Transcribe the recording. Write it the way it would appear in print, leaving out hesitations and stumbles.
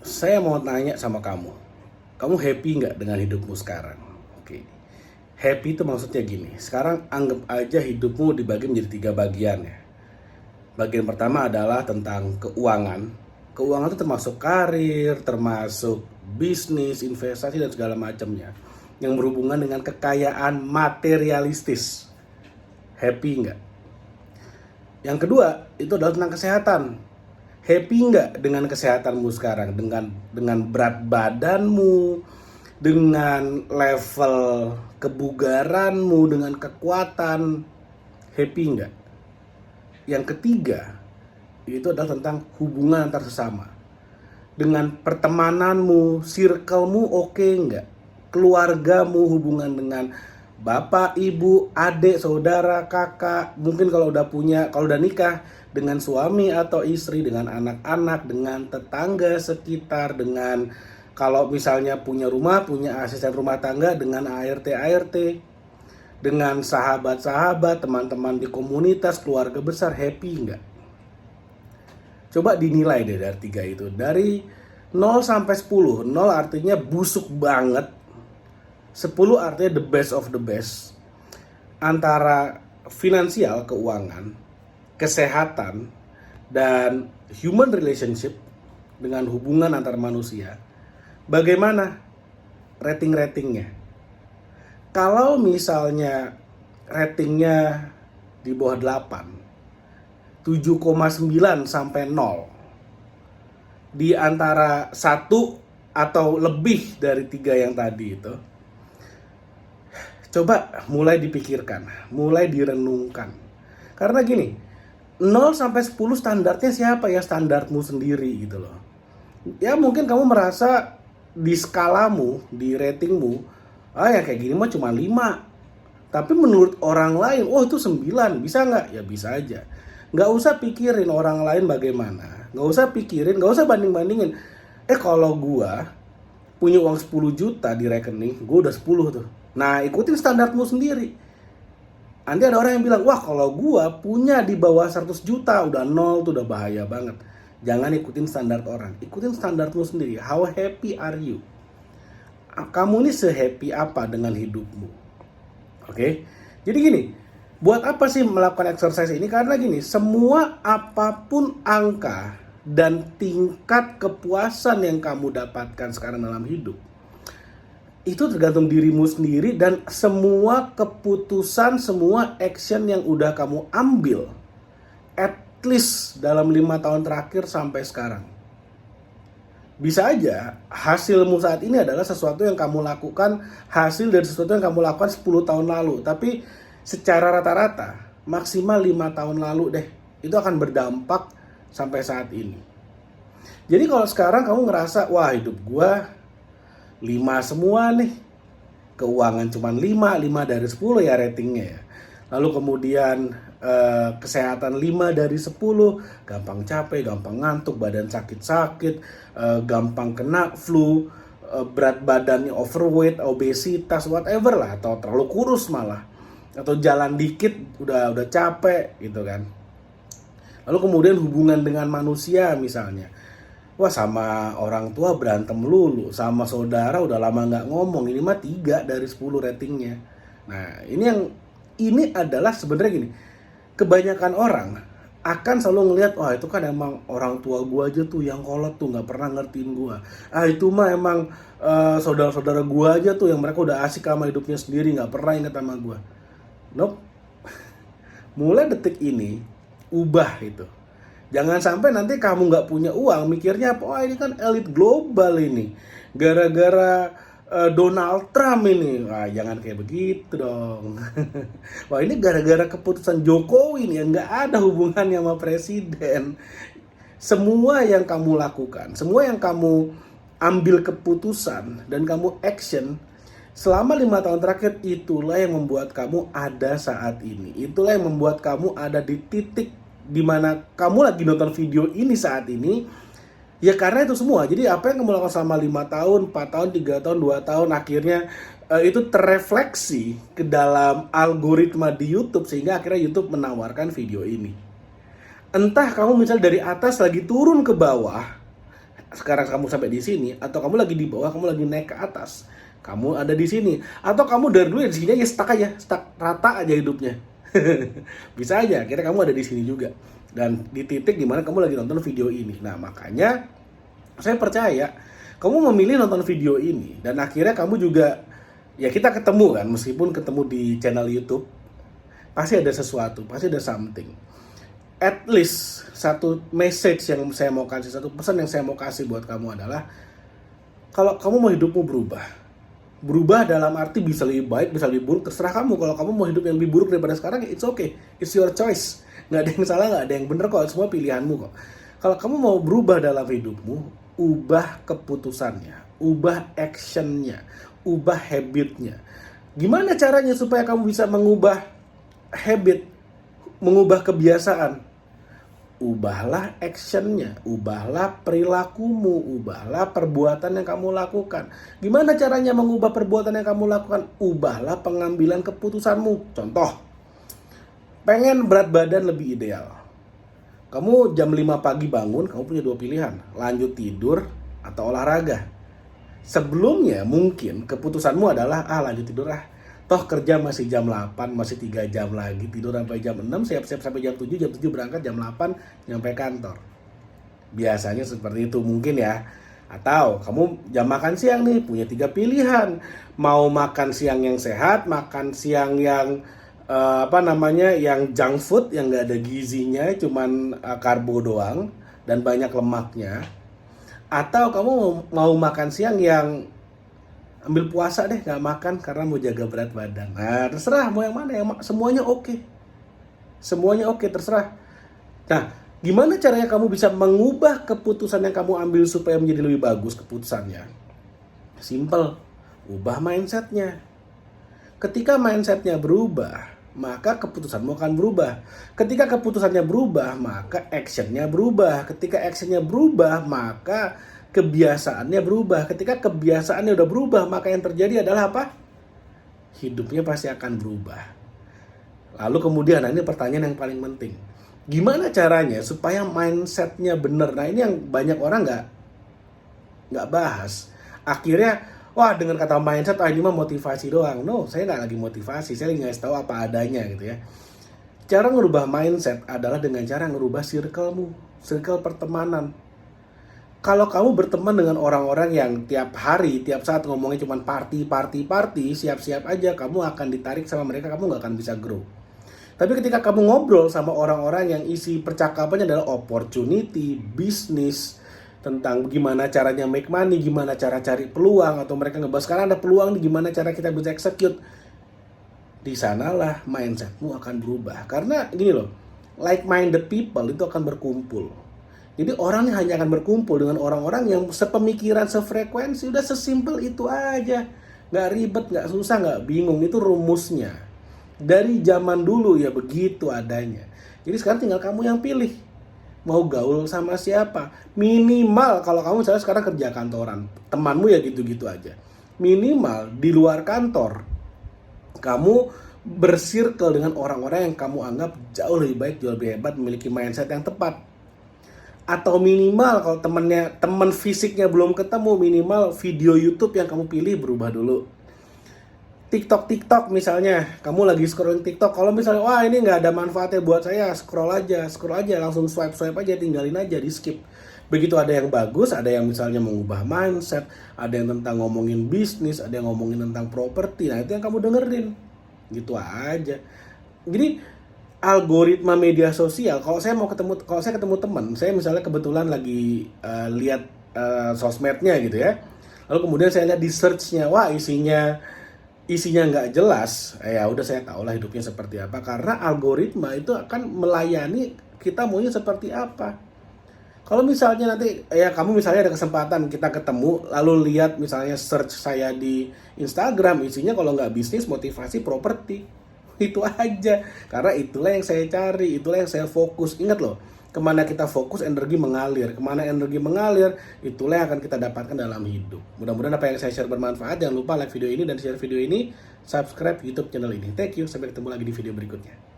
Saya mau tanya sama kamu happy nggak dengan hidupmu sekarang? Oke, happy itu maksudnya gini, sekarang anggap aja hidupmu dibagi menjadi 3 bagian ya. Bagian pertama adalah tentang keuangan. Keuangan itu termasuk karir, termasuk bisnis, investasi dan segala macamnya yang berhubungan dengan kekayaan materialistis. Happy nggak? Yang kedua, itu adalah tentang kesehatan. Happy nggak dengan kesehatanmu sekarang? Dengan berat badanmu, dengan level kebugaranmu, dengan kekuatan, happy nggak? Yang ketiga, itu adalah tentang hubungan antar sesama. Dengan pertemananmu, circlemu oke nggak? Keluargamu, hubungan dengan bapak, ibu, adik, saudara, kakak, mungkin kalau udah nikah, dengan suami atau istri, dengan anak-anak, dengan tetangga sekitar, dengan kalau misalnya punya rumah, punya asisten rumah tangga, dengan ART, dengan sahabat-sahabat, teman-teman di komunitas, keluarga besar, happy nggak? Coba dinilai deh dari 3 itu. Dari 0 sampai 10. 0 artinya busuk banget. 10 artinya the best of the best. Antara finansial, keuangan, kesehatan, dan human relationship, dengan hubungan antar manusia. Bagaimana rating-ratingnya? Kalau misalnya ratingnya di bawah 8, 7,9 sampai 0, di antara 1 atau lebih dari 3 yang tadi itu, coba mulai dipikirkan, mulai direnungkan. Karena gini, 0 sampai 10 standarnya siapa ya? Standarmu sendiri gitu loh. Ya mungkin kamu merasa di skalamu, di ratingmu, ya kayak gini mah cuma 5. Tapi menurut orang lain, oh itu 9, bisa nggak? Ya bisa aja. Nggak usah pikirin orang lain bagaimana. Nggak usah pikirin, nggak usah banding-bandingin. Kalau gua punya uang 10 juta di rekening, gua udah 10 tuh. Nah, ikutin standarmu sendiri. Nanti ada orang yang bilang, wah kalau gua punya di bawah 100 juta, udah 0 tuh, udah bahaya banget. Jangan ikutin standar orang, ikutin standarmu sendiri. How happy are you? Kamu ini se-happy apa dengan hidupmu? Oke? Jadi gini, buat apa sih melakukan exercise ini? Karena gini, semua apapun angka dan tingkat kepuasan yang kamu dapatkan sekarang dalam hidup, itu tergantung dirimu sendiri dan semua keputusan, semua action yang udah kamu ambil at least dalam 5 tahun terakhir sampai sekarang. Bisa aja hasilmu saat ini adalah sesuatu yang kamu lakukan, hasil dari sesuatu yang kamu lakukan 10 tahun lalu. Tapi secara rata-rata maksimal 5 tahun lalu deh, itu akan berdampak sampai saat ini. Jadi kalau sekarang kamu ngerasa, wah hidup gua 5 semua nih, keuangan cuma 5 dari 10 ya ratingnya ya. Lalu kemudian kesehatan 5 dari 10, gampang capek, gampang ngantuk, badan sakit-sakit, gampang kena flu, berat badannya overweight, obesitas, whatever lah, atau terlalu kurus malah, atau jalan dikit udah capek gitu kan. Lalu kemudian hubungan dengan manusia misalnya, wah sama orang tua berantem melulu, sama saudara udah lama nggak ngomong, ini mah 3 dari 10 ratingnya. Nah ini adalah sebenarnya gini, kebanyakan orang akan selalu ngelihat, wah itu kan emang orang tua gua aja tuh yang kolot tuh, nggak pernah ngertiin gua. Itu mah emang saudara-saudara gua aja tuh yang mereka udah asik sama hidupnya sendiri, nggak pernah inget sama gua. Nope. Mulai detik ini ubah itu. Jangan sampai nanti kamu nggak punya uang, mikirnya apa? Wah ini kan elit global ini, gara-gara Donald Trump ini. Wah jangan kayak begitu dong. Wah ini gara-gara keputusan Jokowi nih, yang nggak ada hubungannya sama presiden. Semua yang kamu lakukan, semua yang kamu ambil keputusan dan kamu action selama 5 tahun terakhir, itulah yang membuat kamu ada saat ini. Itulah yang membuat kamu ada di titik dimana kamu lagi nonton video ini saat ini. Ya karena itu semua. Jadi apa yang kamu lakukan selama 5 tahun, 4 tahun, 3 tahun, 2 tahun, akhirnya itu terrefleksi ke dalam algoritma di YouTube, sehingga akhirnya YouTube menawarkan video ini. Entah kamu misalnya dari atas lagi turun ke bawah, sekarang kamu sampai di sini, atau kamu lagi di bawah, kamu lagi naik ke atas, kamu ada di sini, atau kamu dari dulu di sini aja stuck rata aja hidupnya. Bisa aja, akhirnya kamu ada di sini juga, dan di titik dimana kamu lagi nonton video ini. Nah makanya saya percaya kamu memilih nonton video ini, dan akhirnya kamu juga, ya kita ketemu kan, meskipun ketemu di channel YouTube, pasti ada sesuatu, pasti ada something. At least satu message yang saya mau kasih, satu pesan yang saya mau kasih buat kamu adalah, kalau kamu mau hidupmu berubah dalam arti bisa lebih baik, bisa lebih buruk, terserah kamu. Kalau kamu mau hidup yang lebih buruk daripada sekarang, it's okay, it's your choice. Nggak ada yang salah, nggak ada yang bener kok, semua pilihanmu kok. Kalau kamu mau berubah dalam hidupmu, ubah keputusannya, ubah actionnya, ubah habitnya. Gimana caranya supaya kamu bisa mengubah habit, mengubah kebiasaan? Ubahlah actionnya, ubahlah perilakumu, ubahlah perbuatan yang kamu lakukan. Gimana caranya mengubah perbuatan yang kamu lakukan? Ubahlah pengambilan keputusanmu. Contoh, pengen berat badan lebih ideal. Kamu jam 5 pagi bangun, kamu punya dua pilihan, lanjut tidur atau olahraga. Sebelumnya mungkin keputusanmu adalah, lanjut tidur ah. Toh kerja masih jam 8, masih 3 jam lagi, tidur sampai jam 6, siap-siap sampai jam 7 berangkat, jam 8 nyampe kantor. Biasanya seperti itu mungkin ya. Atau kamu jam makan siang nih, punya 3 pilihan. Mau makan siang yang sehat, makan siang yang yang junk food, yang gak ada gizinya, cuman karbo doang dan banyak lemaknya. Atau kamu mau makan siang yang ambil puasa deh, nggak makan karena mau jaga berat badan. Nah terserah mau yang mana, semuanya oke. Semuanya oke, terserah. Nah gimana caranya kamu bisa mengubah keputusan yang kamu ambil supaya menjadi lebih bagus keputusannya? Simple, ubah mindsetnya. Ketika mindsetnya berubah, maka keputusanmu akan berubah. Ketika keputusannya berubah, maka actionnya berubah. Ketika actionnya berubah, maka kebiasaannya berubah. Ketika kebiasaannya udah berubah, maka yang terjadi adalah apa? Hidupnya pasti akan berubah. Lalu kemudian, ini pertanyaan yang paling penting. Gimana caranya supaya mindsetnya bener? Nah ini yang banyak orang nggak bahas. Akhirnya, wah dengan kata mindset, ini mah motivasi doang. No, saya nggak lagi motivasi. Saya lagi ngasih tahu apa adanya gitu ya. Cara ngerubah mindset adalah dengan cara ngerubah circle-mu, circle pertemanan. Kalau kamu berteman dengan orang-orang yang tiap hari, tiap saat ngomongnya cuma party, siap-siap aja kamu akan ditarik sama mereka, kamu nggak akan bisa grow. Tapi ketika kamu ngobrol sama orang-orang yang isi percakapannya adalah opportunity, bisnis, tentang gimana caranya make money, gimana cara cari peluang, atau mereka ngebahas sekarang ada peluang nih, gimana cara kita bisa execute, di sanalah mindsetmu akan berubah. Karena gini loh, like-minded people itu akan berkumpul. Jadi orang hanya akan berkumpul dengan orang-orang yang sepemikiran, sefrekuensi. Udah sesimpel itu aja. Gak ribet, gak susah, gak bingung. Itu rumusnya. Dari zaman dulu ya begitu adanya. Jadi sekarang tinggal kamu yang pilih. Mau gaul sama siapa? Minimal kalau kamu misalnya sekarang kerja kantoran, temanmu ya gitu-gitu aja. Minimal di luar kantor, kamu bersirkel dengan orang-orang yang kamu anggap jauh lebih baik, jauh lebih hebat, memiliki mindset yang tepat. Atau minimal kalau teman fisiknya belum ketemu, minimal video YouTube yang kamu pilih berubah dulu. TikTok misalnya, kamu lagi scrolling TikTok, kalau misalnya wah ini nggak ada manfaatnya buat saya, scroll aja, langsung swipe aja, tinggalin aja, di skip. Begitu ada yang bagus, ada yang misalnya mengubah mindset, ada yang tentang ngomongin bisnis, ada yang ngomongin tentang properti, nah itu yang kamu dengerin, gitu aja. Jadi algoritma media sosial, kalau saya ketemu teman, saya misalnya kebetulan lagi lihat sosmednya gitu ya, lalu kemudian saya lihat di searchnya, wah isinya nggak jelas, ya udah saya tahu lah hidupnya seperti apa, karena algoritma itu akan melayani kita maunya seperti apa. Kalau misalnya nanti ya kamu misalnya ada kesempatan kita ketemu, lalu lihat misalnya search saya di Instagram, isinya kalau nggak bisnis, motivasi, properti, itu aja. Karena itulah yang saya cari, itulah yang saya fokus. Ingat loh, kemana kita fokus energi mengalir, kemana energi mengalir itulah yang akan kita dapatkan dalam hidup. Mudah-mudahan apa yang saya share bermanfaat. Jangan lupa like video ini dan share video ini, subscribe YouTube channel ini. Thank you, sampai ketemu lagi di video berikutnya.